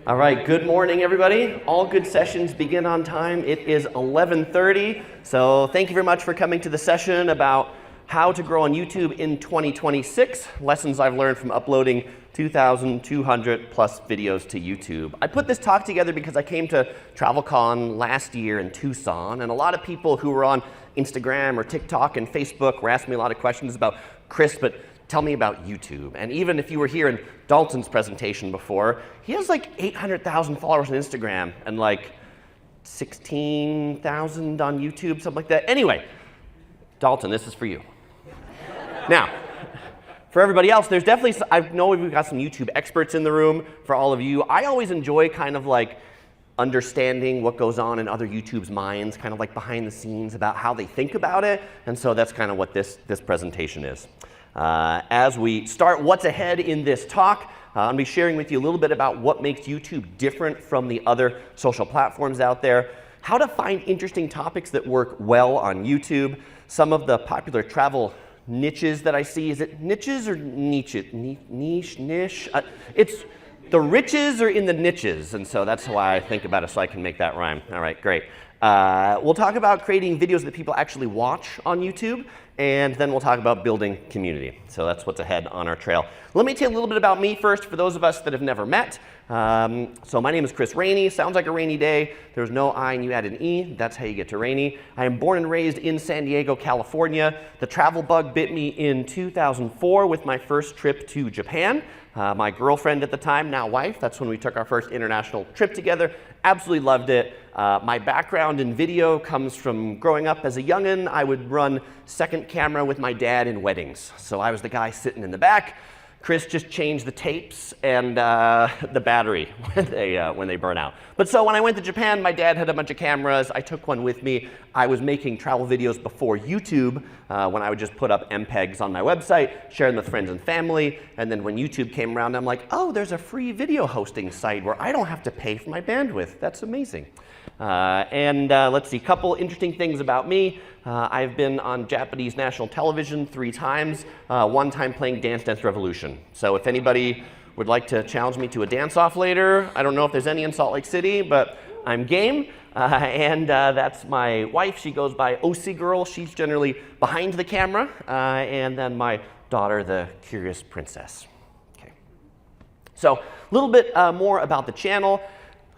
All right, good morning, everybody. All good sessions begin on time. It is 11:30, so thank you very much for coming to the session about how to grow on YouTube in 2026, lessons I've learned from uploading 2,200 plus videos to YouTube. I put this talk together because I came to TravelCon last year in Tucson, and a lot of people who were on Instagram or TikTok and Facebook were asking me a lot of questions about, Chris, but tell me about YouTube. And even if you were here in Dalton's presentation before, he has like 800,000 followers on Instagram and like 16,000 on YouTube, something like that. Anyway, Dalton, this is for you. Now, for everybody else, there's definitely, I know we've got some YouTube experts in the room. For all of you, I always enjoy kind of like understanding what goes on in other YouTube's minds, kind of like behind the scenes about how they think about it. And so that's kind of what this presentation is. As we start what's ahead in this talk, I'll be sharing with you a little bit about what makes YouTube different from the other social platforms out there, how to find interesting topics that work well on YouTube, some of the popular travel niches that I see. Is it niches or niche? Niche? It's the riches are in the niches, and so that's why I think about it, so I can make that rhyme. All right, great. We'll talk about creating videos that people actually watch on YouTube, and then we'll talk about building community. So that's what's ahead on our trail. Let me tell you a little bit about me first, for those of us that have never met. So my name is Chris Raney. Sounds like a rainy day. There's no I and you add an E. That's how you get to Raney. I am born and raised in San Diego, California. The travel bug bit me in 2004 with my first trip to Japan. My girlfriend at the time, now wife, that's when we took our first international trip together. Absolutely loved it. My background in video comes from growing up as a youngin'. I would run second camera with my dad in weddings. So I was the guy sitting in the back. Chris just changed the tapes and the battery when they burn out. But so when I went to Japan, my dad had a bunch of cameras. I took one with me. I was making travel videos before YouTube, when I would just put up MPEGs on my website, share them with friends and family. And then when YouTube came around, I'm like, oh, there's a free video hosting site where I don't have to pay for my bandwidth. That's amazing. Let's see, a couple interesting things about me. I've been on Japanese national television 3 times, one time playing Dance Dance Revolution. So if anybody would like to challenge me to a dance-off later, I don't know if there's any in Salt Lake City, but I'm game. That's my wife. She goes by OC Girl. She's generally behind the camera. And then my daughter, the Curious Princess. Okay. So a little bit more about the channel.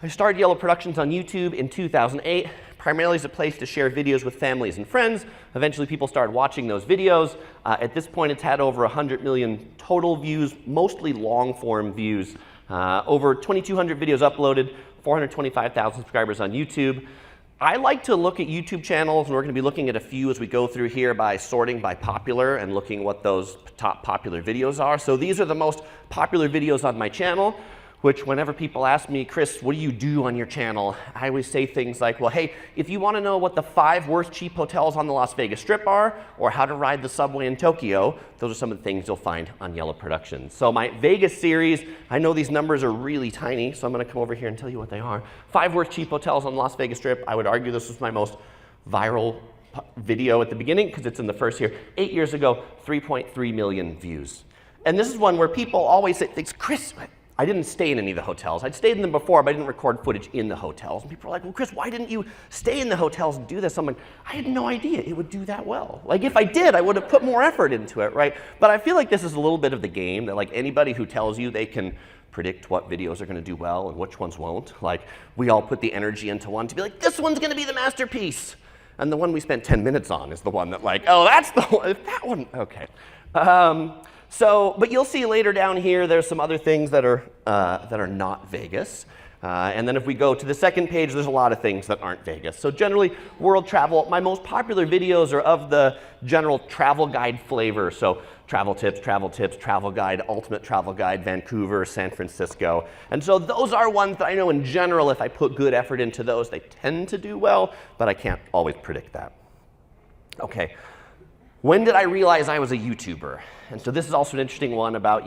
I started Yellow Productions on YouTube in 2008, primarily as a place to share videos with families and friends. Eventually people started watching those videos. At this point it's had over 100 million total views, mostly long form views. Over 2,200 videos uploaded, 425,000 subscribers on YouTube. I like to look at YouTube channels, and we're going to be looking at a few as we go through here by sorting by popular and looking what those top popular videos are. So these are the most popular videos on my channel, which whenever people ask me, Chris, what do you do on your channel? I always say things like, well, hey, if you want to know what the 5 worst cheap hotels on the Las Vegas Strip are, or how to ride the subway in Tokyo, those are some of the things you'll find on Yellow Productions. So my Vegas series, I know these numbers are really tiny, so I'm going to come over here and tell you what they are. 5 worst cheap hotels on the Las Vegas Strip. I would argue this was my most viral video at the beginning, because it's in the first year. 8 years ago, 3.3 million views. And this is one where people always say, Chris, I didn't stay in any of the hotels. I'd stayed in them before, but I didn't record footage in the hotels. And people are like, well, Chris, why didn't you stay in the hotels and do this? I'm like, I had no idea it would do that well. Like, if I did, I would have put more effort into it, right? But I feel like this is a little bit of the game, that like anybody who tells you they can predict what videos are going to do well and which ones won't, like we all put the energy into one to be like, this one's going to be the masterpiece. And the one we spent 10 minutes on is the one that like, oh, that's the one, that one, okay. But you'll see later down here, there's some other things that are not Vegas. And then if we go to the second page, there's a lot of things that aren't Vegas. So generally, world travel, my most popular videos are of the general travel guide flavor. So travel tips, travel guide, ultimate travel guide, Vancouver, San Francisco. And so those are ones that I know in general, if I put good effort into those, they tend to do well, but I can't always predict that. Okay. When did I realize I was a YouTuber? And so this is also an interesting one about,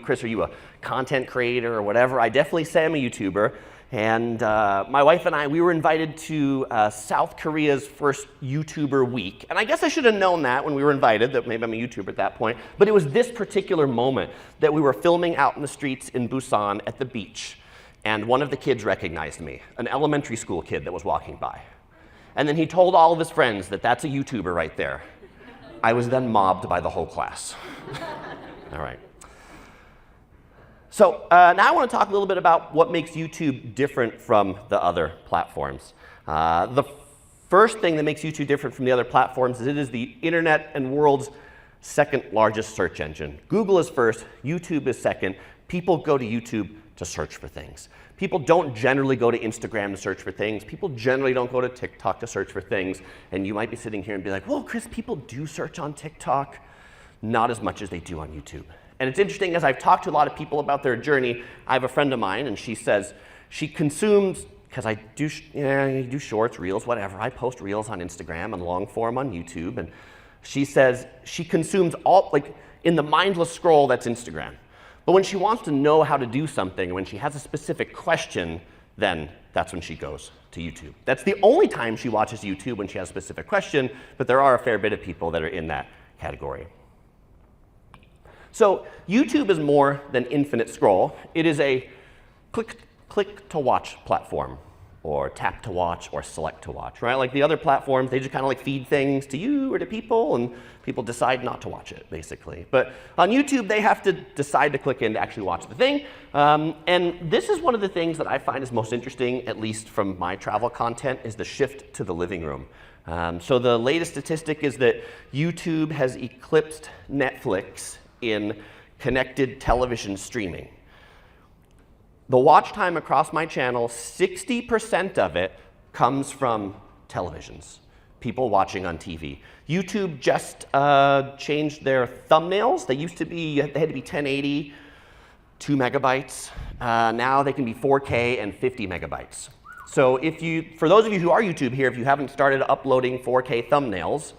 Chris, are you a content creator or whatever? I definitely say I'm a YouTuber. And my wife and I, we were invited to South Korea's first YouTuber week. And I guess I should have known that when we were invited, that maybe I'm a YouTuber at that point. But it was this particular moment that we were filming out in the streets in Busan at the beach. and one of the kids recognized me, an elementary school kid that was walking by. And then he told all of his friends that that's a YouTuber right there. I was then mobbed by the whole class. All right. So now I want to talk a little bit about what makes YouTube different from the other platforms. The first thing that makes YouTube different from the other platforms is it is the internet and world's second largest search engine. Google is first, YouTube is second. People go to YouTube to search for things. People don't generally go to Instagram to search for things. People generally don't go to TikTok to search for things. And you might be sitting here and be like, well, Chris, people do search on TikTok. Not as much as they do on YouTube. And it's interesting, as I've talked to a lot of people about their journey, I have a friend of mine, and she says she consumes, because I do, you do shorts, reels, whatever. I post reels on Instagram and long form on YouTube. And she says she consumes all, like, in the mindless scroll, that's Instagram. But when she wants to know how to do something, when she has a specific question, then that's when she goes to YouTube. That's the only time she watches YouTube, when she has a specific question, but there are a fair bit of people that are in that category. So YouTube is more than infinite scroll. It is a click to watch platform, or tap to watch, or select to watch, right? Like the other platforms, they just kind of like feed things to you or to people, and people decide not to watch it, basically. But on YouTube, they have to decide to click in to actually watch the thing. And this is one of the things that I find is most interesting, at least from my travel content, is the shift to the living room. So the latest statistic is that YouTube has eclipsed Netflix in connected television streaming. The watch time across my channel, 60% of it comes from televisions, people watching on TV. YouTube just changed their thumbnails. They used to be, they had to be 1080, 2 megabytes. Now they can be 4K and 50 megabytes. So if you, for those of you who are YouTube here, if you haven't started uploading 4K thumbnails,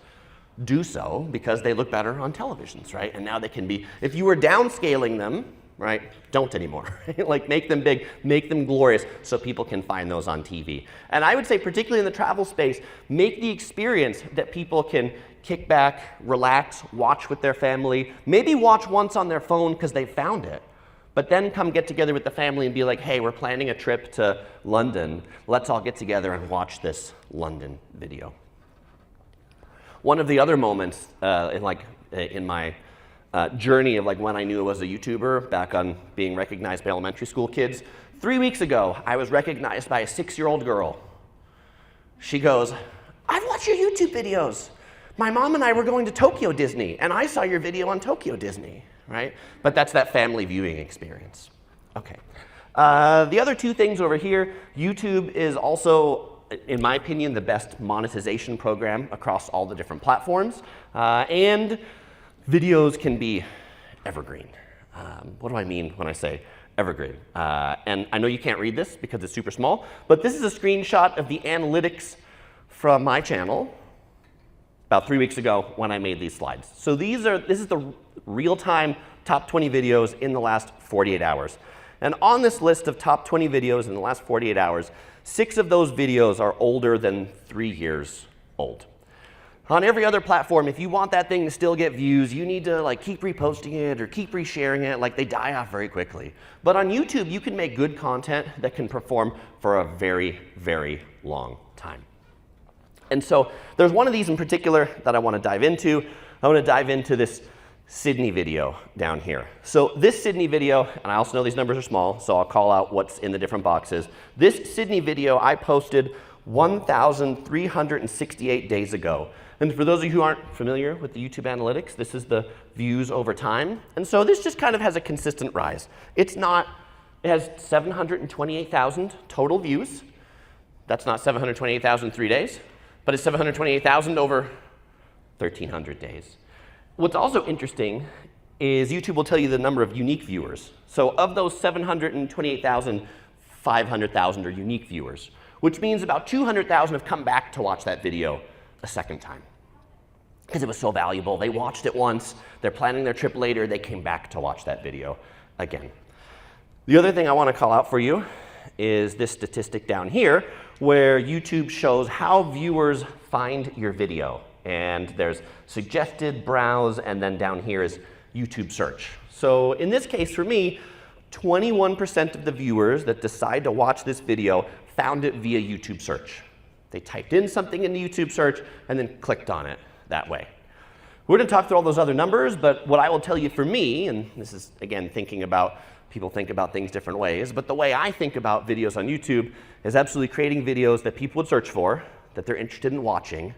do so, because they look better on televisions, right? And now they can be, if you were downscaling them, right, don't anymore. Like, make them big, make them glorious, so people can find those on TV. And I would say, particularly in the travel space, make the experience that people can kick back, relax, watch with their family, maybe watch once on their phone because they found it, but then come get together with the family and be like, hey, we're planning a trip to London. Let's all get together and watch this London video. One of the other moments in my journey of like when I knew I was a YouTuber, back on being recognized by elementary school kids, 3 weeks ago, I was recognized by a 6-year-old girl. She goes, I've watched your YouTube videos. My mom and I were going to Tokyo Disney, and I saw your video on Tokyo Disney, right? But that's that family viewing experience. Okay. The other two things over here, YouTube is also, in my opinion, the best monetization program across all the different platforms. And videos can be evergreen. What do I mean when I say evergreen? And I know you can't read this because it's super small, but this is a screenshot of the analytics from my channel about 3 weeks ago when I made these slides. So this is the real-time top 20 videos in the last 48 hours. And on this list of top 20 videos in the last 48 hours, 6 of those videos are older than 3 years old. On every other platform, if you want that thing to still get views, you need to like keep reposting it or keep resharing it, like they die off very quickly. But on YouTube, you can make good content that can perform for a very, very long time. And so there's one of these in particular that I want to dive into. I want to dive into this Sydney video down here. So this Sydney video, and I also know these numbers are small, so I'll call out what's in the different boxes. This Sydney video I posted 1,368 days ago. And for those of you who aren't familiar with the YouTube analytics, this is the views over time. And so this just kind of has a consistent rise. It has 728,000 total views. That's not 728,000 3 days, but it's 728,000 over 1,300 days. What's also interesting is YouTube will tell you the number of unique viewers. So of those 728,000, 500,000 are unique viewers, which means about 200,000 have come back to watch that video a second time because it was so valuable. They watched it once, they're planning their trip later, they came back to watch that video again. The other thing I want to call out for you is this statistic down here where YouTube shows how viewers find your video. And there's suggested, browse, and then down here is YouTube search. So in this case for me, 21% of the viewers that decide to watch this video found it via YouTube search. They typed in something in the YouTube search and then clicked on it that way. We're going to talk through all those other numbers, but what I will tell you for me, and this is, again, thinking about, people think about things different ways, but the way I think about videos on YouTube is absolutely creating videos that people would search for, that they're interested in watching,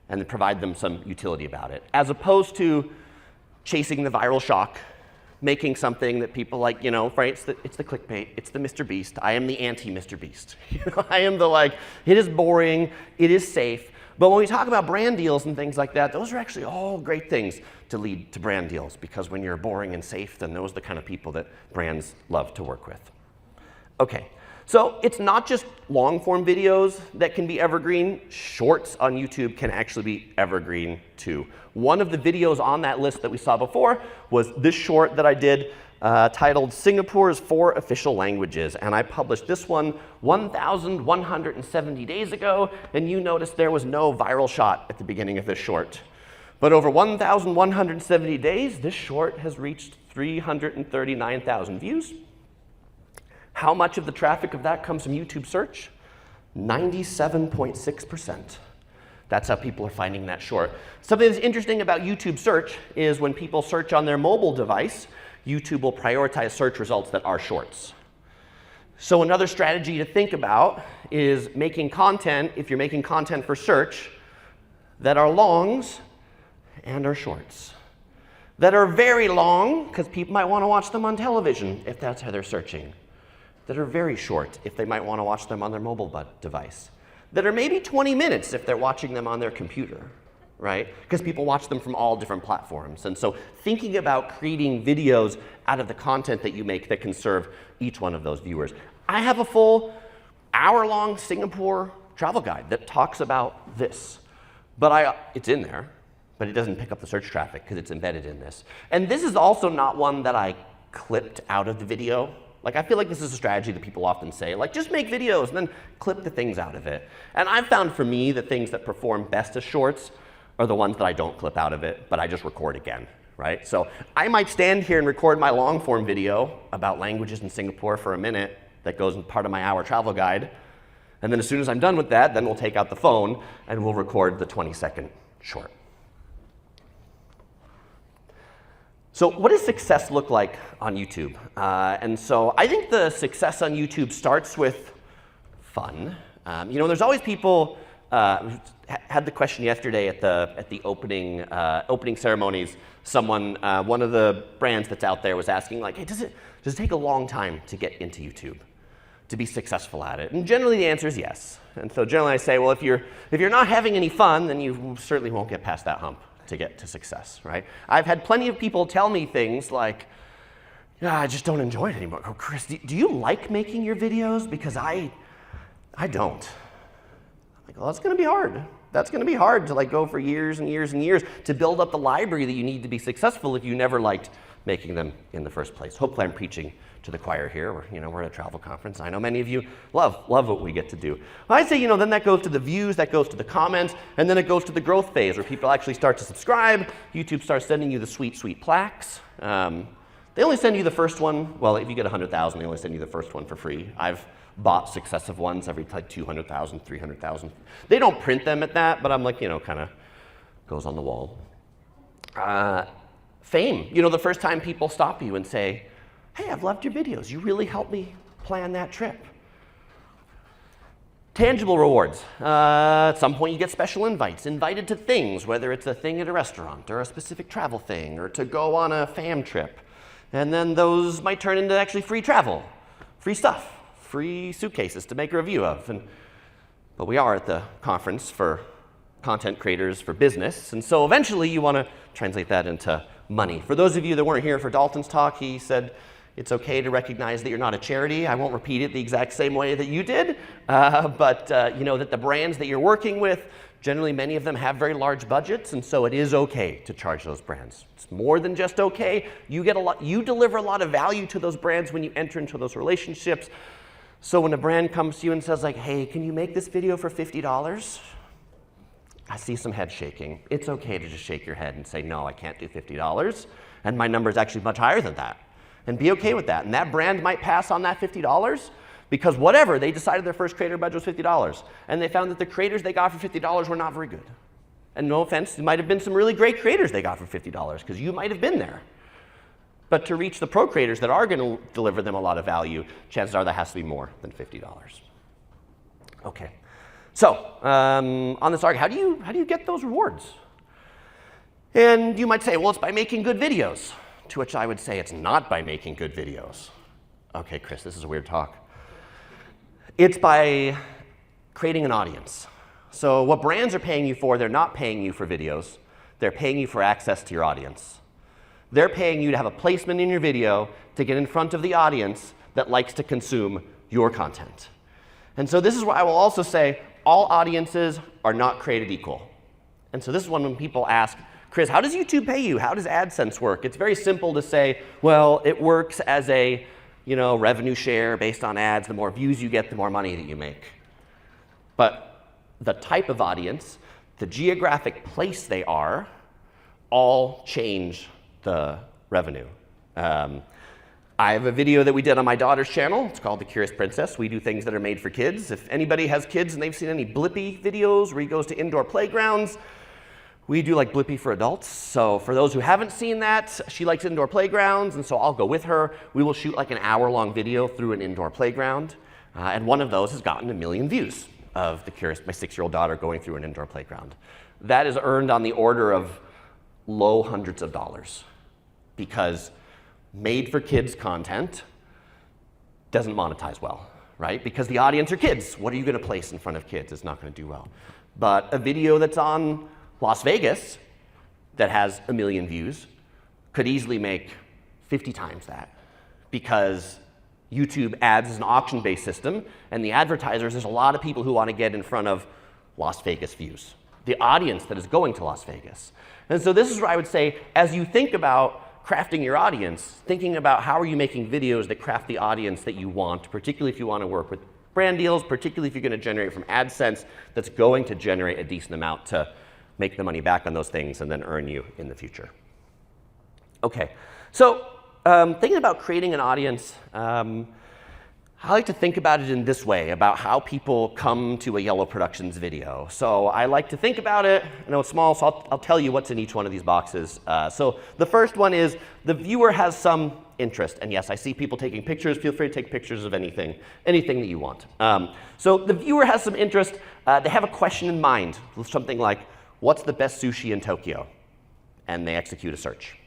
and then provide them some utility about it, as opposed to chasing the viral shock, making something that people like, you know, right? It's the clickbait, it's the Mr. Beast. I am the anti-Mr. Beast. I am the like, it is boring, it is safe. But when we talk about brand deals and things like that, those are actually all great things to lead to brand deals, because when you're boring and safe, then those are the kind of people that brands love to work with. Okay, so it's not just long form videos that can be evergreen. Shorts on YouTube can actually be evergreen too. One of the videos on that list that we saw before was this short that I did titled Singapore's 4 Official Languages. And I published this one 1,170 days ago, and you notice there was no viral shot at the beginning of this short. But over 1,170 days, this short has reached 339,000 views. How much of the traffic of that comes from YouTube search? 97.6%. That's how people are finding that short. Something that's interesting about YouTube search is when people search on their mobile device, YouTube will prioritize search results that are shorts. So another strategy to think about is making content, if you're making content for search, that are longs and are shorts. That are very long, because people might want to watch them on television if that's how they're searching. That are very short if they might want to watch them on their mobile device. That are maybe 20 minutes if they're watching them on their computer, right? Because people watch them from all different platforms. And so thinking about creating videos out of the content that you make that can serve each one of those viewers. I have a full hour-long Singapore travel guide that talks about this. But it's in there, but it doesn't pick up the search traffic because it's embedded in this. And this is also not one that I clipped out of the video. Like, I feel like this is a strategy that people often say, like, just make videos and then clip the things out of it. And I've found for me, the things that perform best as shorts are the ones that I don't clip out of it, but I just record again, right? So I might stand here and record my long form video about languages in Singapore for a minute that goes in part of my hour travel guide. And then as soon as I'm done with that, then we'll take out the phone and we'll record the 20-second short. So what does success look like on YouTube? And so I think the success on YouTube starts with fun. You know, there's always people, had the question yesterday at the opening ceremonies. Someone, one of the brands that's out there was asking, like, hey, does it take a long time to get into YouTube, to be successful at it? And generally the answer is yes. And so generally I say, well, if you're not having any fun, then you certainly won't get past that hump to get to success, right? I've had plenty of people tell me things like, yeah, I just don't enjoy it anymore. Oh, Chris, do you like making your videos? Because I don't. I'm like, well, that's gonna be hard. That's gonna be hard to like go for years and years and years to build up the library that you need to be successful if you never liked making them in the first place. Hopefully I'm preaching to the choir here. We're at a travel conference. I know many of you love what we get to do. Well, I'd say, then that goes to the views, that goes to the comments, and then it goes to the growth phase where people actually start to subscribe. YouTube starts sending you the sweet, sweet plaques. They only send you the first one. Well, if you get 100,000, they only send you the first one for free. I've bought successive ones every like 200,000, 300,000. They don't print them at that, but I'm like, kind of goes on the wall. Fame. The first time people stop you and say, hey, I've loved your videos. You really helped me plan that trip. Tangible rewards. At some point you get special invites, invited to things, whether it's a thing at a restaurant or a specific travel thing or to go on a fam trip. And then those might turn into actually free travel, free stuff, free suitcases to make a review of. But we are at the conference for content creators for business. And so eventually you want to translate that into money. For those of you that weren't here for Dalton's talk, he said, it's okay to recognize that you're not a charity. I won't repeat it the exact same way that you did, but that the brands that you're working with, generally many of them have very large budgets, and so it is okay to charge those brands. It's more than just okay. You deliver a lot of value to those brands when you enter into those relationships. So when a brand comes to you and says like, hey, can you make this video for $50? I see some head shaking. It's okay to just shake your head and say, no, I can't do $50. And my number is actually much higher than that. and be okay with that. And that brand might pass on that $50 because whatever, they decided their first creator budget was $50. And they found that the creators they got for $50 were not very good. And no offense, there might have been some really great creators they got for $50 because you might have been there. But to reach the pro creators that are going to deliver them a lot of value, chances are that has to be more than $50. Okay. So on this arc, how do you get those rewards? And you might say, well, it's by making good videos. To which I would say it's not by making good videos. Okay, Chris, this is a weird talk. It's by creating an audience. So what brands are paying you for, they're not paying you for videos. They're paying you for access to your audience. They're paying you to have a placement in your video to get in front of the audience that likes to consume your content. And so this is where I will also say all audiences are not created equal. And so this is when people ask, Chris, how does YouTube pay you? How does AdSense work? It's very simple to say, well, it works as a revenue share based on ads. The more views you get, the more money that you make. But the type of audience, the geographic place they are, all change the revenue. I have a video that we did on my daughter's channel. It's called The Curious Princess. We do things that are made for kids. If anybody has kids and they've seen any Blippi videos where he goes to indoor playgrounds, we do like Blippi for adults. So for those who haven't seen that, she likes indoor playgrounds, and so I'll go with her. We will shoot like an hour-long video through an indoor playground, and one of those has gotten 1 million views of my 6-year-old daughter going through an indoor playground. That is earned on the order of low hundreds of dollars because made for kids content doesn't monetize well, right? Because the audience are kids. What are you going to place in front of kids? It's not going to do well. But a video that's on Las Vegas that has 1 million views could easily make 50 times that because YouTube ads is an auction-based system, and the advertisers, there's a lot of people who want to get in front of Las Vegas views, the audience that is going to Las Vegas. And so this is where I would say, as you think about crafting your audience, thinking about how are you making videos that craft the audience that you want, particularly if you want to work with brand deals, particularly if you're going to generate from AdSense that's going to generate a decent amount to make the money back on those things and then earn you in the future. Okay, so thinking about creating an audience, I like to think about it in this way, about how people come to a Yellow Productions video. So I like to think about it, I know it's small, so I'll tell you what's in each one of these boxes. So the first one is the viewer has some interest. And yes, I see people taking pictures. Feel free to take pictures of anything that you want. So the viewer has some interest. They have a question in mind, something like, what's the best sushi in Tokyo? And they execute a search.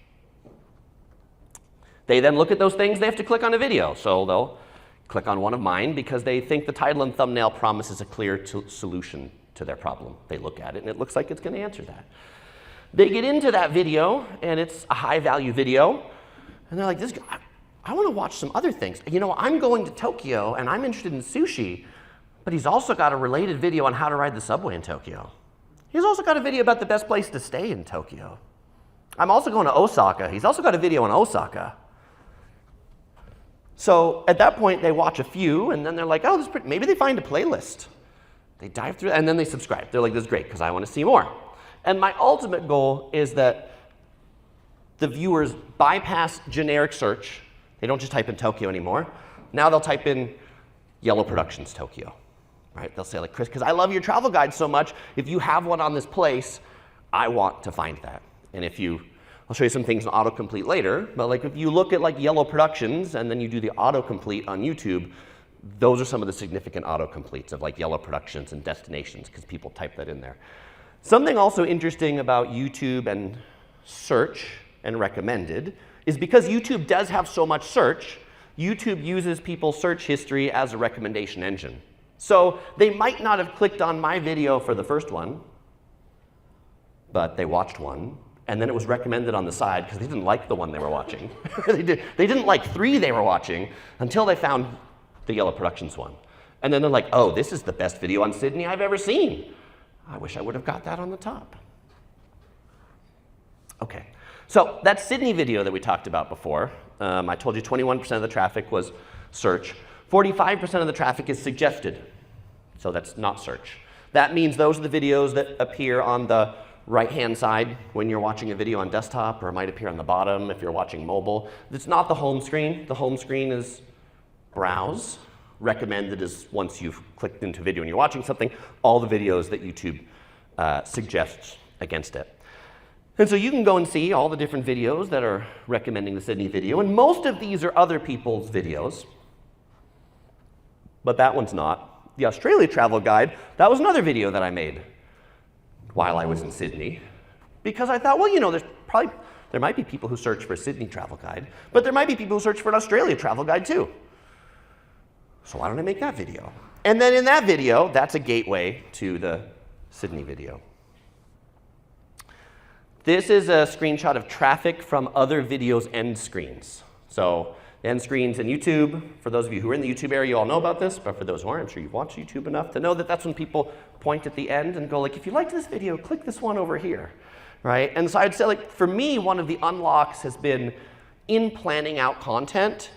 They then look at those things, they have to click on a video. So they'll click on one of mine because they think the title and thumbnail promises a clear solution to their problem. They look at it and it looks like it's going to answer that. They get into that video and it's a high value video and they're like, I want to watch some other things. You know, I'm going to Tokyo and I'm interested in sushi, but he's also got a related video on how to ride the subway in Tokyo. He's also got a video about the best place to stay in Tokyo. I'm also going to Osaka. He's also got a video on Osaka. So at that point, they watch a few, and then they're like, oh, this maybe they find a playlist. They dive through, and then they subscribe. They're like, this is great, because I want to see more. And my ultimate goal is that the viewers bypass generic search. They don't just type in Tokyo anymore. Now they'll type in Yellow Productions Tokyo. Right? They'll say, like, Chris, because I love your travel guide so much, if you have one on this place, I want to find that. And I'll show you some things in autocomplete later, but like if you look at like Yellow Productions and then you do the autocomplete on YouTube, those are some of the significant autocompletes of like Yellow Productions and destinations because people type that in there. Something also interesting about YouTube and search and recommended is because YouTube does have so much search, YouTube uses people's search history as a recommendation engine. So they might not have clicked on my video for the first one, but they watched one. And then it was recommended on the side because they didn't like the one they were watching. They didn't like 3 they were watching until they found the Yellow Productions one. And then they're like, oh, this is the best video on Sydney I've ever seen. I wish I would have got that on the top. Okay, so that Sydney video that we talked about before, I told you 21% of the traffic was search. 45% of the traffic is suggested. So that's not search. That means those are the videos that appear on the right-hand side when you're watching a video on desktop, or it might appear on the bottom if you're watching mobile. It's not the home screen. The home screen is browse. Recommended is once you've clicked into video and you're watching something, all the videos that YouTube suggests against it. And so you can go and see all the different videos that are recommending the Sydney video, and most of these are other people's videos, but that one's not. The Australia travel guide, that was another video that I made while I was in Sydney, because I thought, well, you know, there might be people who search for a Sydney travel guide, but there might be people who search for an Australia travel guide too. So why don't I make that video? And then in that video, that's a gateway to the Sydney video. This is a screenshot of traffic from other videos' end screens. So end screens in YouTube, for those of you who are in the YouTube area, you all know about this, but for those who aren't, I'm sure you've watched YouTube enough to know that that's when people point at the end and go like, if you liked this video, click this one over here, right? And so I'd say, like, for me, one of the unlocks has been in planning out content,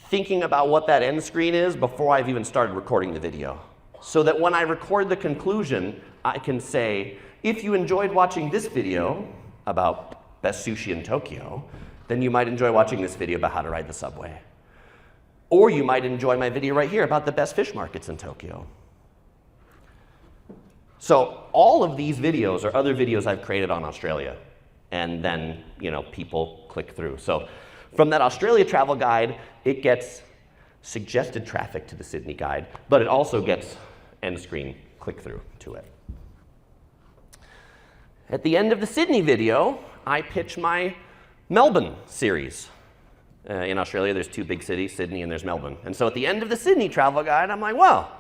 thinking about what that end screen is before I've even started recording the video. So that when I record the conclusion, I can say, if you enjoyed watching this video about best sushi in Tokyo, then you might enjoy watching this video about how to ride the subway. Or you might enjoy my video right here about the best fish markets in Tokyo. So all of these videos are other videos I've created on Australia. And then, you know, people click through. So from that Australia travel guide, it gets suggested traffic to the Sydney guide, but it also gets end screen click through to it. At the end of the Sydney video, I pitch my Melbourne series. In Australia, there's two big cities, Sydney and there's Melbourne. And so at the end of the Sydney travel guide, I'm like, well,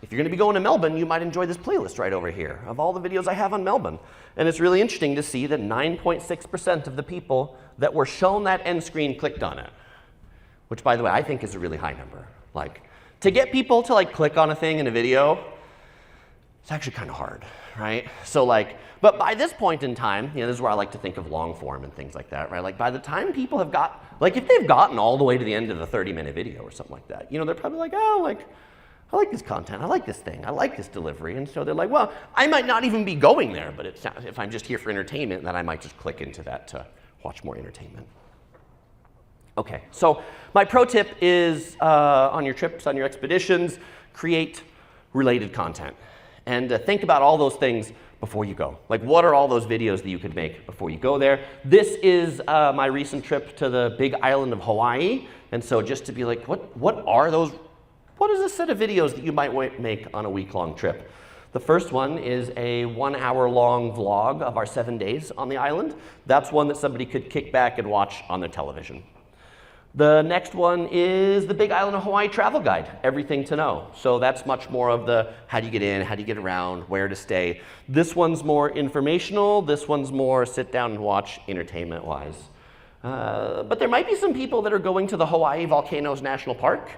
if you're going to be going to Melbourne, you might enjoy this playlist right over here of all the videos I have on Melbourne. And it's really interesting to see that 9.6% of the people that were shown that end screen clicked on it, which, by the way, I think is a really high number. Like, to get people to like click on a thing in a video, it's actually kind of hard, right? So like, but by this point in time, you know, this is where I like to think of long form and things like that, right? Like by the time people have got, like if they've gotten all the way to the end of the 30-minute video or something like that, you know, they're probably like, oh, like, I like this content, I like this thing, I like this delivery. And so they're like, well, I might not even be going there, but if I'm just here for entertainment, then I might just click into that to watch more entertainment. Okay, so my pro tip is on your trips, on your expeditions, create related content. And think about all those things before you go. Like, what are all those videos that you could make before you go there? This is my recent trip to the big island of Hawaii. And so just to be like, what are those? What is a set of videos that you might make on a week-long trip? The first one is a 1-hour-long vlog of our 7 days on the island. That's one that somebody could kick back and watch on their television. The next one is the Big Island of Hawaii travel guide, everything to know. So that's much more of the how do you get in, how do you get around, where to stay. This one's more informational. This one's more sit down and watch entertainment-wise. But there might be some people that are going to the Hawaii Volcanoes National Park.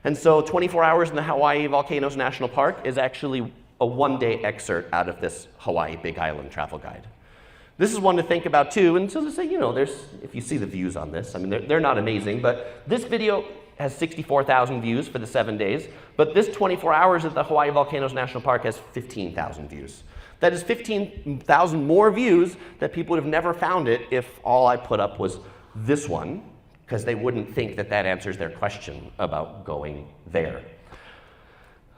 And so 24 hours in the Hawaii Volcanoes National Park is actually a one-day excerpt out of this Hawaii Big Island travel guide. This is one to think about too, and so to say, you know, if you see the views on this, I mean, they're not amazing, but this video has 64,000 views for the 7 days, but this 24 hours at the Hawaii Volcanoes National Park has 15,000 views. That is 15,000 more views that people would have never found it if all I put up was this one, because they wouldn't think that that answers their question about going there.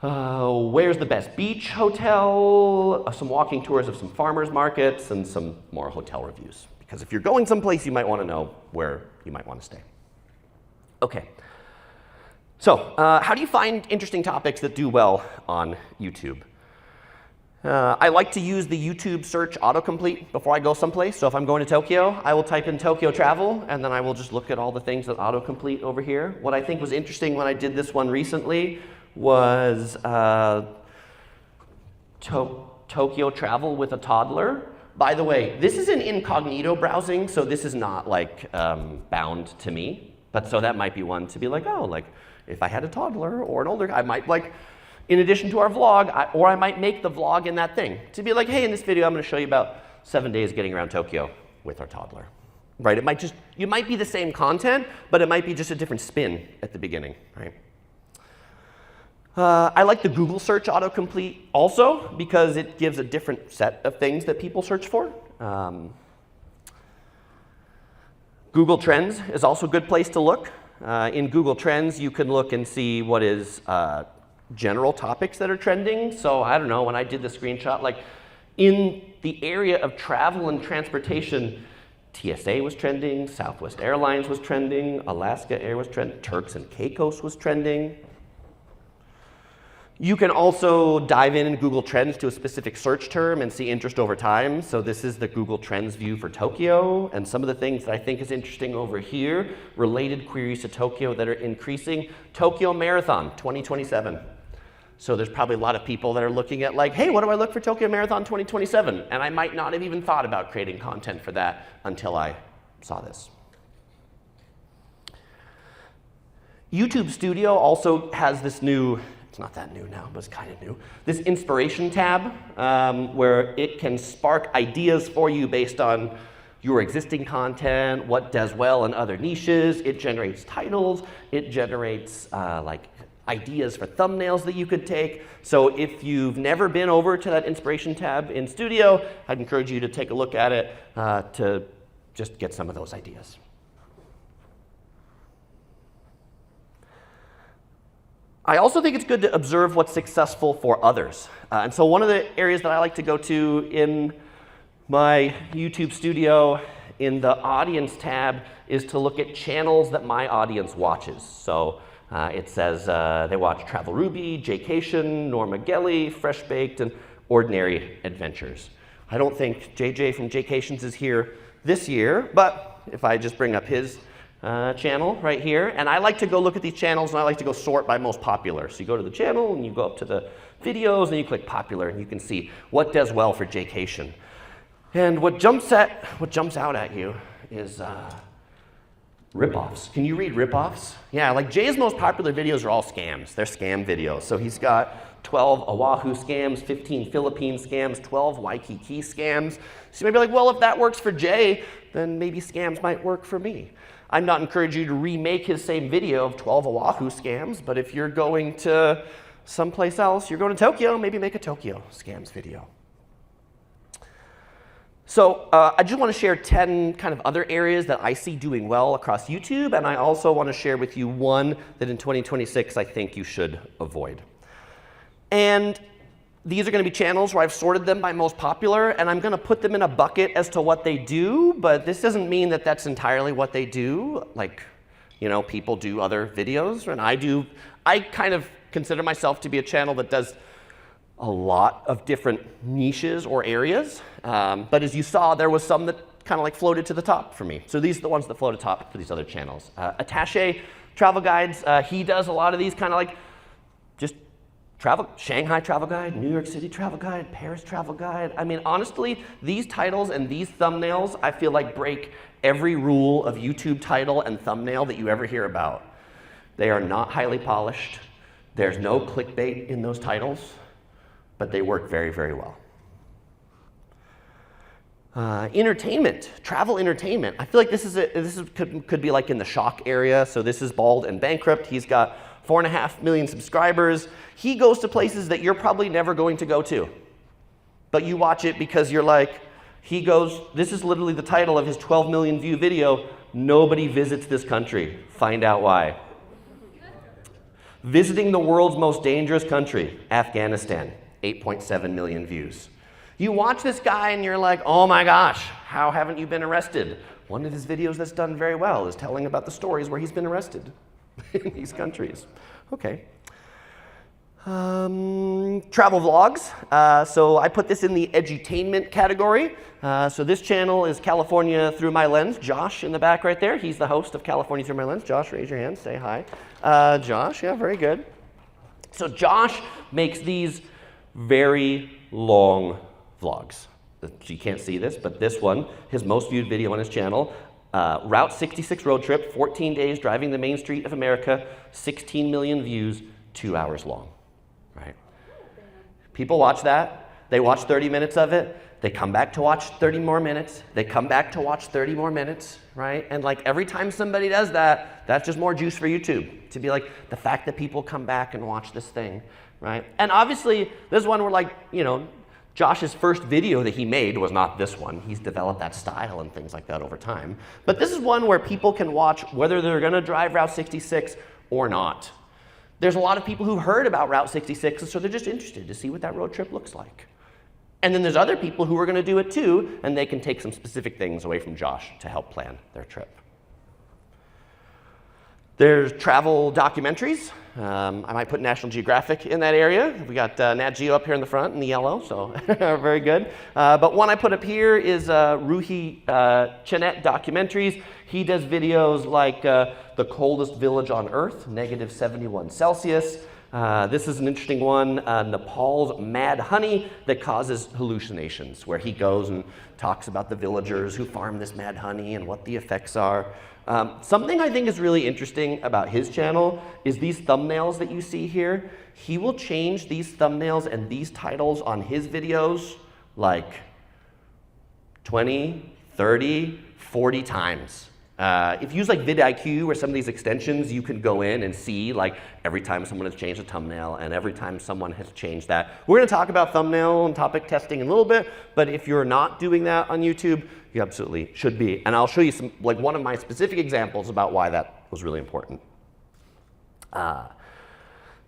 Where's the best beach hotel, some walking tours of some farmers markets, and some more hotel reviews. Because if you're going someplace, you might want to know where you might want to stay. Okay, so how do you find interesting topics that do well on YouTube? I like to use the YouTube search autocomplete before I go someplace. So if I'm going to Tokyo, I will type in Tokyo travel, and then I will just look at all the things that autocomplete over here. What I think was interesting when I did this one recently was Tokyo travel with a toddler. By the way, this is in incognito browsing, so this is not like bound to me. But so that might be one to be like, oh, like if I had a toddler or an older guy, I might like, in addition to our vlog, or I might make the vlog in that thing to be like, hey, in this video, I'm going to show you about 7 days getting around Tokyo with our toddler. Right? It might just, you might be the same content, but it might be just a different spin at the beginning, right? I like the Google search autocomplete also because it gives a different set of things that people search for. Google Trends is also a good place to look. In Google Trends, you can look and see what is general topics that are trending. So I don't know, when I did the screenshot, like in the area of travel and transportation, TSA was trending, Southwest Airlines was trending, Alaska Air was trending, Turks and Caicos was trending. You can also dive in Google Trends to a specific search term and see interest over time. So this is the Google Trends view for Tokyo. And some of the things that I think is interesting over here, related queries to Tokyo that are increasing. Tokyo Marathon 2027. So there's probably a lot of people that are looking at like, hey, what do I look for Tokyo Marathon 2027? And I might not have even thought about creating content for that until I saw this. YouTube Studio also has this new, it's not that new now, but it's kind of new, this inspiration tab where it can spark ideas for you based on your existing content, what does well in other niches. It generates titles. It generates like ideas for thumbnails that you could take. So if you've never been over to that inspiration tab in Studio, I'd encourage you to take a look at it to just get some of those ideas. I also think it's good to observe what's successful for others. And so one of the areas that I like to go to in my YouTube Studio in the audience tab is to look at channels that my audience watches. So it says they watch Travel Ruby, Jaycation, Norma Gelly, Fresh Baked, and Ordinary Adventures. I don't think JJ from Jaycations is here this year, but if I just bring up his channel right here, and I like to go look at these channels and I like to go sort by most popular. So you go to the channel and you go up to the videos and you click popular and you can see what does well for Jaycation. And what jumps out at you is ripoffs. Can you read ripoffs? Yeah, like Jay's most popular videos are all scams. They're scam videos. So he's got 12 Oahu scams, 15 Philippine scams, 12 Waikiki scams. So you may be like, well, if that works for Jay, then maybe scams might work for me. I'm not encouraging you to remake his same video of 12 Oahu scams, but if you're going to someplace else, you're going to Tokyo, maybe make a Tokyo scams video. So I just want to share 10 kind of other areas that I see doing well across YouTube, and I also want to share with you one that in 2026 I think you should avoid. And these are going to be channels where I've sorted them by most popular, and I'm going to put them in a bucket as to what they do, but this doesn't mean that that's entirely what they do. Like, you know, people do other videos, and I kind of consider myself to be a channel that does a lot of different niches or areas, but as you saw, there was some that kind of like floated to the top for me. So these are the ones that float atop for these other channels. Attache Travel Guides, he does a lot of these kind of like just Shanghai Travel Guide, New York City Travel Guide, Paris Travel Guide. I mean, honestly, these titles and these thumbnails, I feel like break every rule of YouTube title and thumbnail that you ever hear about. They are not highly polished. There's no clickbait in those titles, but they work very, very well. Entertainment, travel entertainment. I feel like could be like in the shock area. So this is Bald and Bankrupt. He's got 4.5 million subscribers. He goes to places that you're probably never going to go to. But you watch it because you're like, this is literally the title of his 12 million view video, Nobody Visits This Country. Find out why. Visiting the world's most dangerous country, Afghanistan, 8.7 million views. You watch this guy and you're like, oh my gosh, how haven't you been arrested? One of his videos that's done very well is telling about the stories where he's been arrested in these countries. Okay. Travel vlogs. So I put this in the edutainment category. So this channel is California Through My Lens. Josh in the back right there. He's the host of California Through My Lens. Josh, raise your hand. Say hi. Josh, yeah, very good. So Josh makes these very long vlogs. You can't see this, but this one, his most viewed video on his channel, Route 66 road trip, 14 days driving the main street of America, 16 million views, 2 hours long, right? People watch that. They watch 30 minutes of it. they come back to watch 30 more minutes, they come back to watch 30 more minutes, right? And like every time somebody does that, that's just more juice for YouTube. To be like, the fact that people come back and watch this thing, right? And obviously, this one where like, you know, Josh's first video that he made was not this one. He's developed that style and things like that over time. But this is one where people can watch whether they're gonna drive Route 66 or not. There's a lot of people who heard about Route 66, and so they're just interested to see what that road trip looks like. And then there's other people who are going to do it too, and they can take some specific things away from Josh to help plan their trip. There's travel documentaries. I might put National Geographic in that area. We got Nat Geo up here in the front in the yellow, so very good. But one I put up here is Ruhi Chenet Documentaries. He does videos like The Coldest Village on Earth, -71 Celsius. This is an interesting one, Nepal's Mad Honey that causes hallucinations, where he goes and talks about the villagers who farm this mad honey and what the effects are. Something I think is really interesting about his channel is these thumbnails that you see here. He will change these thumbnails and these titles on his videos like 20, 30, 40 times. If you use like vidIQ or some of these extensions, you can go in and see like every time someone has changed a thumbnail and every time someone has changed that. We're gonna talk about thumbnail and topic testing in a little bit, but if you're not doing that on YouTube, you absolutely should be. And I'll show you some, like one of my specific examples about why that was really important.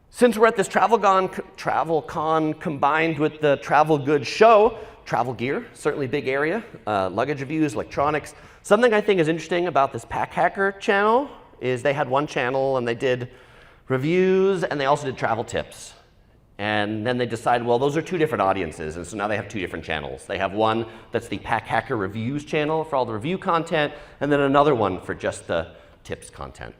Since we're at this TravelCon combined with the Travel Goods Show, travel gear, certainly big area, luggage reviews, electronics. Something I think is interesting about this Pack Hacker channel is they had one channel and they did reviews and they also did travel tips. And then they decided, well, those are two different audiences, and so now they have two different channels. They have one that's the Pack Hacker Reviews channel for all the review content, and then another one for just the tips content.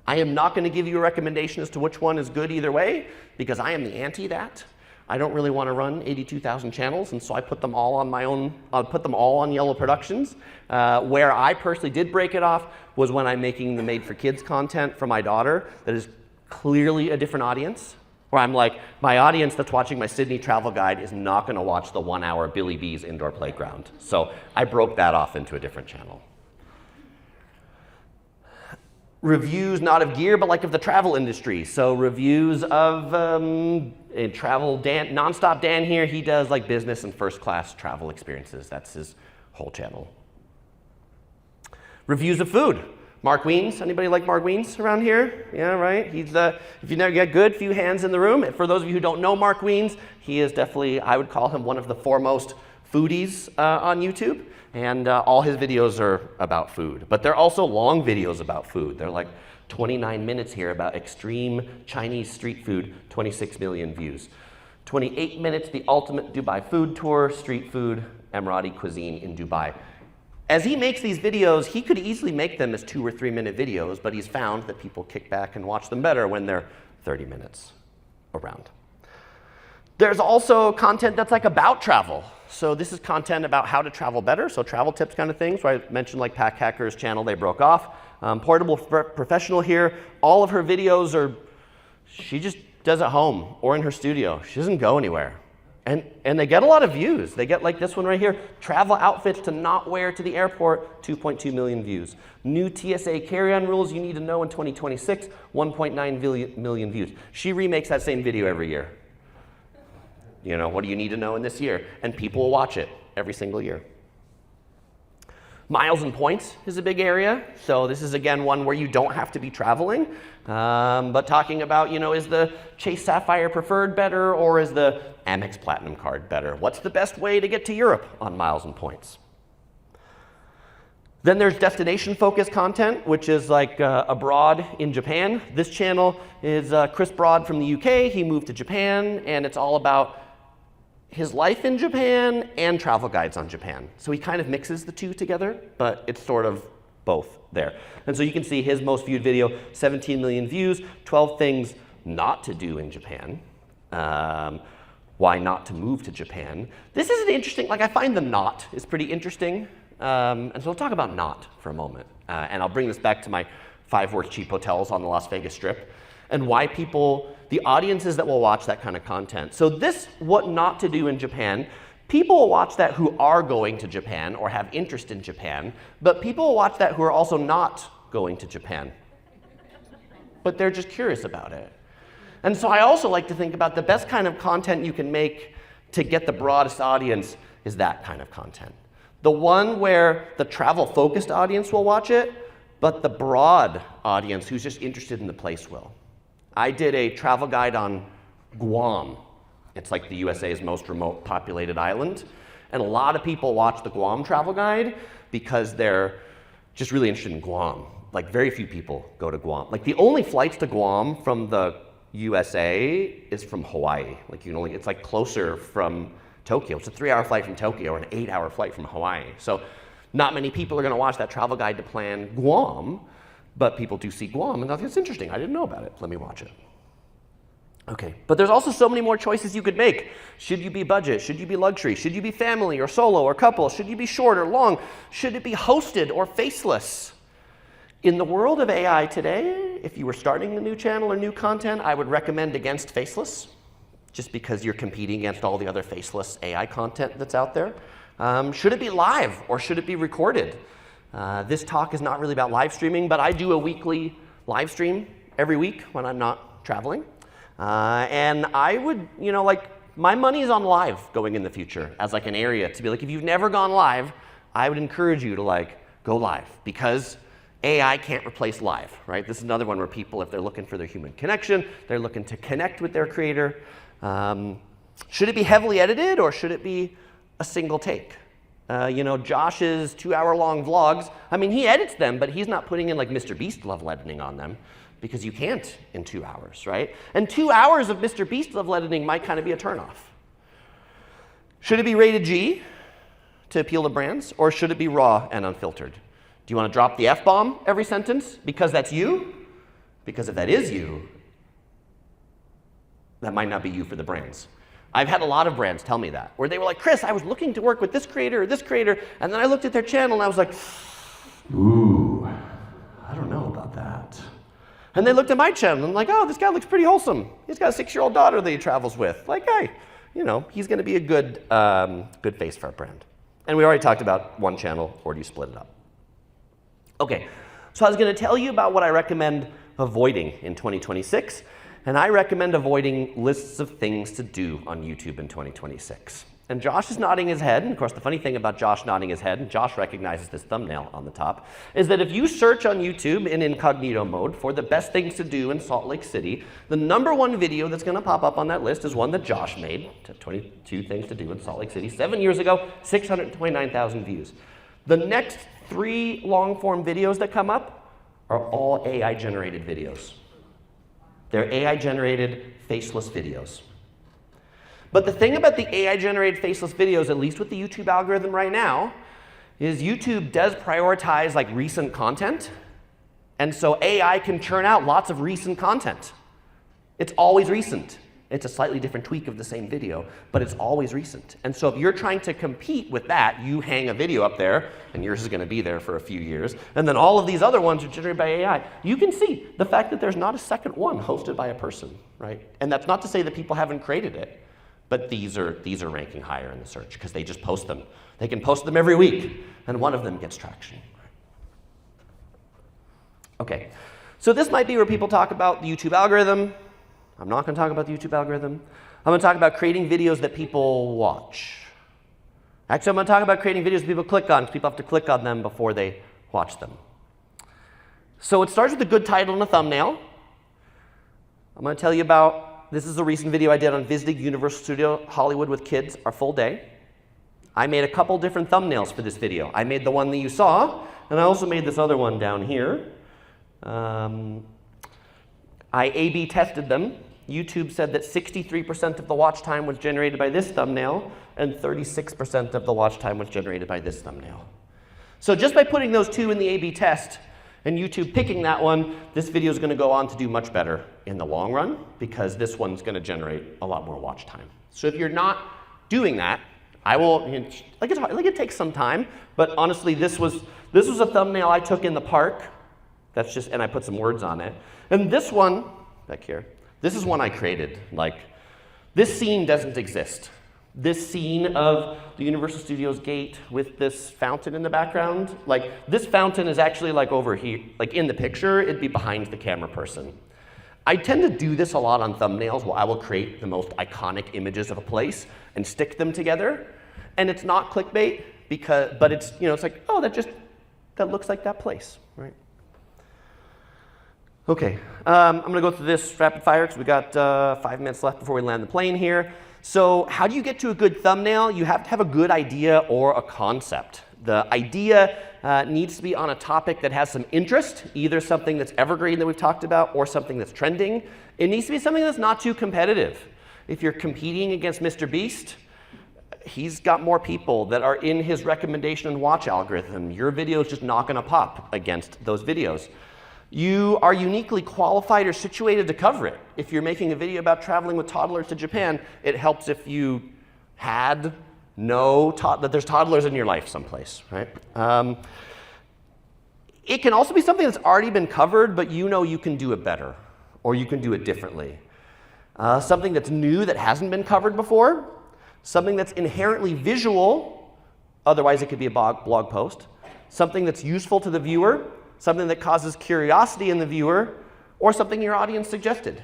I am not going to give you a recommendation as to which one is good either way, because I am the anti that. I don't really want to run 82,000 channels, and so I put them all on my own, put them all on Yellow Productions. Where I personally did break it off was when I'm making the Made for Kids content for my daughter that is clearly a different audience. Where I'm like, my audience that's watching my Sydney travel guide is not going to watch the 1 hour Billy B's indoor playground. So I broke that off into a different channel. Reviews, not of gear, but like of the travel industry. So reviews of travel. Dan, Nonstop Dan here, he does like business and first class travel experiences. That's his whole channel. Reviews of food. Mark Wiens, anybody like Mark Wiens around here? Yeah, right? He's, if you never get good, few hands in the room. For those of you who don't know Mark Wiens, he is definitely, I would call him one of the foremost foodies on YouTube. And all his videos are about food. But they're also long videos about food. They're like 29 minutes here about extreme Chinese street food, 26 million views. 28 minutes, the ultimate Dubai food tour, street food, Emirati cuisine in Dubai. As he makes these videos, he could easily make them as 2 or 3 minute videos, but he's found that people kick back and watch them better when they're 30 minutes around. There's also content that's like about travel. So this is content about how to travel better, so travel tips kind of things, where I mentioned like Pack Hacker's channel, they broke off. Portable Professional here, all of her videos are, she just does at home or in her studio. She doesn't go anywhere. And they get a lot of views. They get like this one right here, travel outfits to not wear to the airport, 2.2 million views. New TSA carry-on rules you need to know in 2026, 1.9 million views. She remakes that same video every year. You know, what do you need to know in this year? And people will watch it every single year. Miles and points is a big area. So this is, again, one where you don't have to be traveling. But talking about, you know, is the Chase Sapphire Preferred better or is the Amex Platinum card better? What's the best way to get to Europe on miles and points? Then there's destination-focused content, which is like abroad in Japan. This channel is Chris Broad from the UK. He moved to Japan, and it's all about his life in Japan and travel guides on Japan. So he kind of mixes the two together, but it's sort of both there. And so you can see his most viewed video, 17 million views, 12 things not to do in Japan. Why not to move to Japan. This is an interesting, like I find the not is pretty interesting. And so we'll talk about not for a moment. And I'll bring this back to my 5 worst cheap hotels on the Las Vegas Strip and why people, the audiences that will watch that kind of content. So this, what not to do in Japan, People will watch that who are going to Japan or have interest in Japan, but people will watch that who are also not going to Japan. But they're just curious about it. And so I also like to think about the best kind of content you can make to get the broadest audience is that kind of content. The one where the travel-focused audience will watch it, but the broad audience who's just interested in the place will. I did a travel guide on Guam. It's like the USA's most remote populated island. And a lot of people watch the Guam travel guide because they're just really interested in Guam. Like very few people go to Guam. Like the only flights to Guam from the USA is from Hawaii. Like you can only, it's like closer from Tokyo. It's a 3-hour flight from Tokyo or an 8-hour flight from Hawaii. So not many people are going to watch that travel guide to plan Guam, but people do see Guam and it's interesting. I didn't know about it. Let me watch it. Okay, but there's also so many more choices you could make. Should you be budget? Should you be luxury? Should you be family or solo or couple? Should you be short or long? Should it be hosted or faceless? In the world of AI today, if you were starting a new channel or new content, I would recommend against faceless, just because you're competing against all the other faceless AI content that's out there. Should it be live or should it be recorded? This talk is not really about live streaming, but I do a weekly live stream every week when I'm not traveling. And I would, like, my money is on live going in the future as like an area to be like, if you've never gone live, I would encourage you to like go live because AI can't replace live, right? This is another one where people, if they're looking for their human connection, they're looking to connect with their creator. Should it be heavily edited or should it be a single take? Josh's 2-hour-long vlogs, I mean, he edits them, but he's not putting in like Mr. Beast level editing on them because you can't in 2 hours, right? And 2 hours of Mr. Beast level editing might kind of be a turnoff. Should it be rated G to appeal to brands or should it be raw and unfiltered? Do you want to drop the F-bomb every sentence because that's you? Because if that is you, that might not be you for the brands. I've had a lot of brands tell me that, where they were like, Chris, I was looking to work with this creator or this creator, and then I looked at their channel and I was like, ooh, I don't know about that. And they looked at my channel and I'm like, oh, this guy looks pretty wholesome. He's got a 6-year-old daughter that he travels with. Like, hey, he's going to be a good, good face for our brand. And we already talked about one channel, or do you split it up? Okay, so I was going to tell you about what I recommend avoiding in 2026. And I recommend avoiding lists of things to do on YouTube in 2026. And Josh is nodding his head. And of course, the funny thing about Josh nodding his head, and Josh recognizes this thumbnail on the top, is that if you search on YouTube in incognito mode for the best things to do in Salt Lake City, the #1 video that's going to pop up on that list is one that Josh made, 22 things to do in Salt Lake City, 7 years ago, 629,000 views. The next 3 long-form videos that come up are all AI-generated videos. They're AI-generated faceless videos. But the thing about the AI-generated faceless videos, at least with the YouTube algorithm right now, is YouTube does prioritize like recent content. And so AI can churn out lots of recent content. It's always recent. It's a slightly different tweak of the same video, but it's always recent. And so if you're trying to compete with that, you hang a video up there, and yours is going to be there for a few years, and then all of these other ones are generated by AI. You can see the fact that there's not a second one hosted by a person, right? And that's not to say that people haven't created it, but these are ranking higher in the search because they just post them. They can post them every week, and one of them gets traction. Okay, so this might be where people talk about the YouTube algorithm. I'm not going to talk about the YouTube algorithm. I'm going to talk about creating videos that people watch. Actually, I'm going to talk about creating videos that people click on, because people have to click on them before they watch them. So it starts with a good title and a thumbnail. I'm going to tell you about, this is a recent video I did on visiting Universal Studio Hollywood with kids, our full day. I made a couple different thumbnails for this video. I made the one that you saw, and I also made this other one down here. I A/B tested them. YouTube said that 63% of the watch time was generated by this thumbnail, and 36% of the watch time was generated by this thumbnail. So just by putting those two in the A/B test, and YouTube picking that one, this video is going to go on to do much better in the long run, because this one's going to generate a lot more watch time. So if you're not doing that, I will, like it takes some time, but honestly, this was a thumbnail I took in the park. That's just, and I put some words on it. And this one, back here, this is one I created. Like, this scene doesn't exist. This scene of the Universal Studios gate with this fountain in the background, like this fountain is actually like over here, like in the picture, it'd be behind the camera person. I tend to do this a lot on thumbnails where I will create the most iconic images of a place and stick them together. And it's not clickbait, but it's, it's like, oh, that looks like that place, right? Okay, I'm gonna go through this rapid fire because we got 5 minutes left before we land the plane here. So how do you get to a good thumbnail? You have to have a good idea or a concept. The idea needs to be on a topic that has some interest, either something that's evergreen that we've talked about or something that's trending. It needs to be something that's not too competitive. If you're competing against Mr. Beast, he's got more people that are in his recommendation and watch algorithm. Your video is just not gonna pop against those videos. You are uniquely qualified or situated to cover it. If you're making a video about traveling with toddlers to Japan, it helps if you that there's toddlers in your life someplace, right? It can also be something that's already been covered, but you can do it better, or you can do it differently. Something that's new that hasn't been covered before, something that's inherently visual, otherwise it could be a blog post, something that's useful to the viewer, something that causes curiosity in the viewer, or something your audience suggested.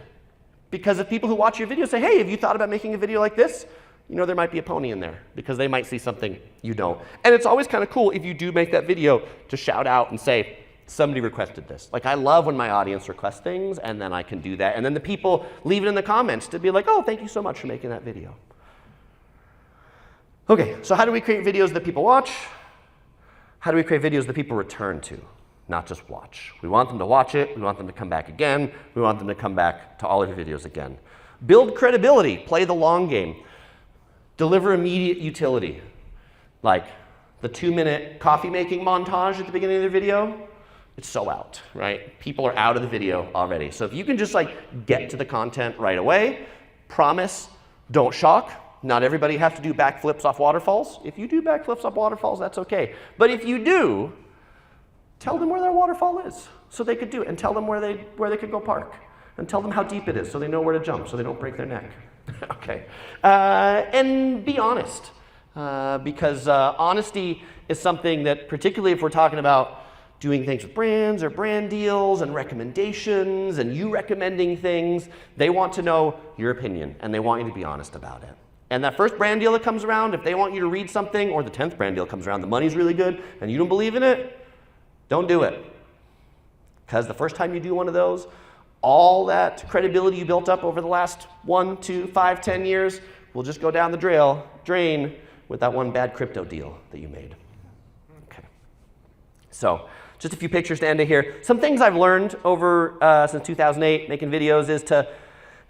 Because if people who watch your video say, hey, have you thought about making a video like this? There might be a pony in there, because they might see something you don't. And it's always kind of cool if you do make that video to shout out and say, somebody requested this. Like, I love when my audience requests things, and then I can do that. And then the people leave it in the comments to be like, oh, thank you so much for making that video. Okay, so how do we create videos that people watch? How do we create videos that people return to? Not just watch. We want them to watch it, we want them to come back again, we want them to come back to all of your videos again. Build credibility, play the long game. Deliver immediate utility. Like the 2-minute coffee making montage at the beginning of the video, it's so out, right? People are out of the video already. So if you can just get to the content right away, promise, don't shock. Not everybody has to do backflips off waterfalls. If you do backflips off waterfalls, that's okay. But if you do, tell them where their waterfall is so they could do it, and tell them where they could go park, and tell them how deep it is so they know where to jump so they don't break their neck. Okay. And be honest, because honesty is something that, particularly if we're talking about doing things with brands or brand deals and recommendations and you recommending things, they want to know your opinion and they want you to be honest about it. And that first brand deal that comes around, if they want you to read something, or the 10th brand deal comes around, the money's really good and you don't believe in it, don't do it. Because the first time you do one of those, all that credibility you built up over the last 1, 2, 5, 10 years will just go down the drain with that one bad crypto deal that you made. Okay. So just a few pictures to end it here. Some things I've learned over since 2008 making videos is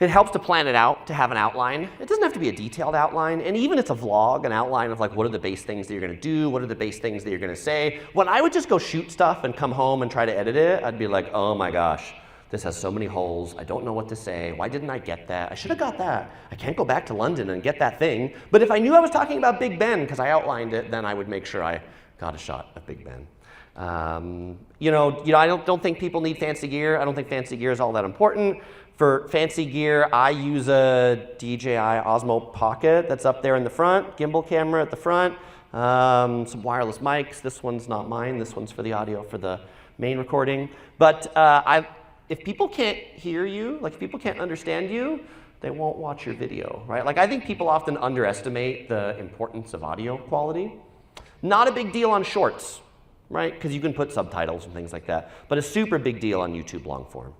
it helps to plan it out, to have an outline. It doesn't have to be a detailed outline, and even it's a vlog, an outline of what are the base things that you're gonna do, what are the base things that you're gonna say. When I would just go shoot stuff and come home and try to edit it, I'd be like, oh my gosh, this has so many holes, I don't know what to say, why didn't I get that? I should have got that. I can't go back to London and get that thing. But if I knew I was talking about Big Ben because I outlined it, then I would make sure I got a shot of Big Ben. I don't think people need fancy gear. I don't think fancy gear is all that important. For fancy gear, I use a DJI Osmo Pocket that's up there in the front, gimbal camera at the front, some wireless mics. This one's not mine. This one's for the audio for the main recording. But if people can't hear you, if people can't understand you, they won't watch your video, right? I think people often underestimate the importance of audio quality. Not a big deal on shorts, right? Because you can put subtitles and things like that. But a super big deal on YouTube long form.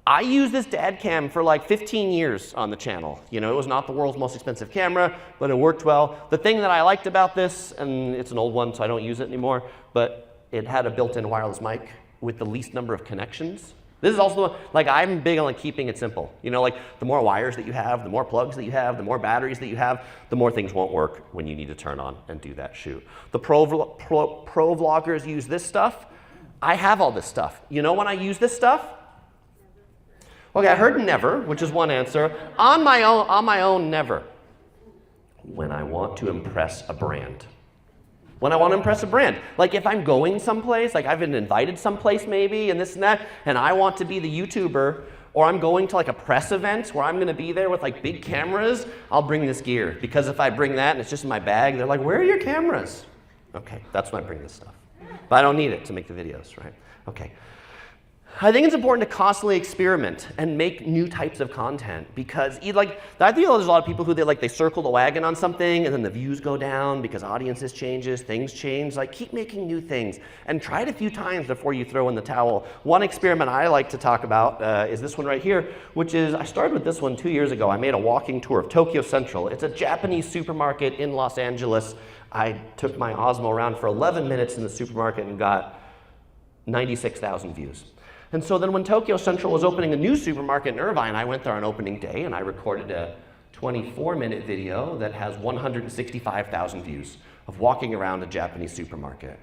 I used this dad cam for 15 years on the channel. It was not the world's most expensive camera, but it worked well. The thing that I liked about this, and it's an old one, so I don't use it anymore, but it had a built-in wireless mic with the least number of connections. This is also, I'm big on keeping it simple. The more wires that you have, the more plugs that you have, the more batteries that you have, the more things won't work when you need to turn on and do that shoot. The pro vloggers use this stuff. I have all this stuff. When I use this stuff? Okay, I heard never, which is one answer. On my own, never. When I want to impress a brand. When I want to impress a brand. If I'm going someplace, I've been invited someplace maybe, and this and that, and I want to be the YouTuber or I'm going to like a press event where I'm going to be there with like big cameras, I'll bring this gear. Because if I bring that and it's just in my bag, they're like, where are your cameras? Okay, that's when I bring this stuff. But I don't need it to make the videos, right? Okay. I think it's important to constantly experiment and make new types of content because I feel there's a lot of people who they circle the wagon on something and then the views go down because audiences changes, things change. Like keep making new things and try it a few times before you throw in the towel. One experiment I like to talk about is this one right here, which is I started with this one 2 years ago. I made a walking tour of Tokyo Central. It's a Japanese supermarket in Los Angeles. I took my Osmo around for 11 minutes in the supermarket and got 96,000 views. And so then when Tokyo Central was opening a new supermarket in Irvine, I went there on opening day and I recorded a 24-minute video that has 165,000 views of walking around a Japanese supermarket.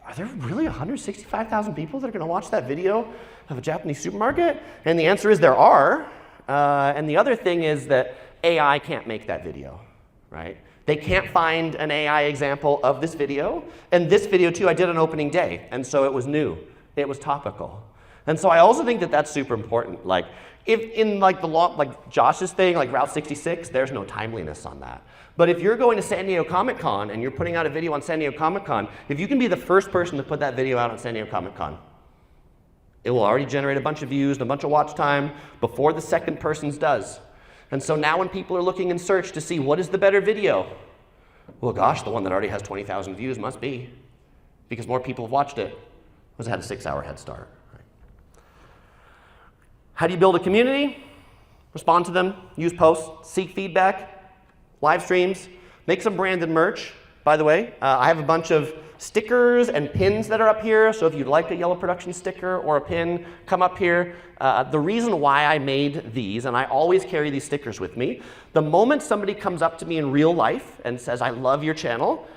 Are there really 165,000 people that are going to watch that video of a Japanese supermarket? And the answer is there are. And the other thing is that AI can't make that video, right? They can't find an AI example of this video. And this video too, I did on opening day. And so it was new. It was topical. And so I also think that that's super important. Like if in like Josh's thing, like Route 66, there's no timeliness on that. But if you're going to San Diego Comic-Con and you're putting out a video on San Diego Comic-Con, if you can be the first person to put that video out on San Diego Comic-Con, it will already generate a bunch of views and a bunch of watch time before the second person's does. And so now when people are looking in search to see what is the better video, well gosh, the one that already has 20,000 views must be, because more people have watched it. Because it had a 6-hour head start. Right? How do you build a community? Respond to them, use posts, seek feedback, live streams, make some branded merch. By the way, I have a bunch of stickers and pins that are up here, so if you'd like a Yellow Production sticker or a pin, come up here. The reason why I made these, and I always carry these stickers with me, the moment somebody comes up to me in real life and says, I love your channel,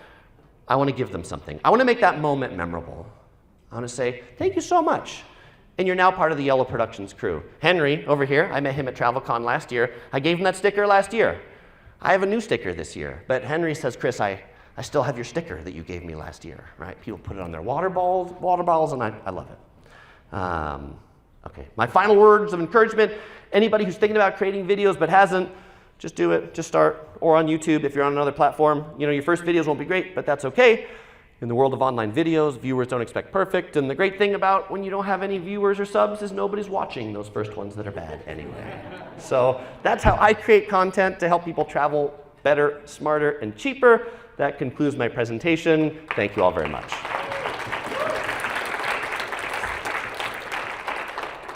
I want to give them something. I want to make that moment memorable. I want to say, thank you so much. And you're now part of the Yellow Productions crew. Henry, over here, I met him at TravelCon last year. I gave him that sticker last year. I have a new sticker this year. But Henry says, Chris, I still have your sticker that you gave me last year, right? People put it on their water bottles, and I love it. Okay, my final words of encouragement, anybody who's thinking about creating videos but hasn't, just do it, just start. Or on YouTube, if you're on another platform. You know, your first videos won't be great, but that's okay. In the world of online videos, viewers don't expect perfect, and the great thing about when you don't have any viewers or subs is nobody's watching those first ones that are bad anyway. So that's how I create content to help people travel better, smarter, and cheaper. That concludes my presentation. Thank you all very much.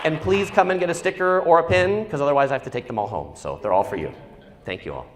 And please come and get a sticker or a pin, because otherwise I have to take them all home. So they're all for you. Thank you all.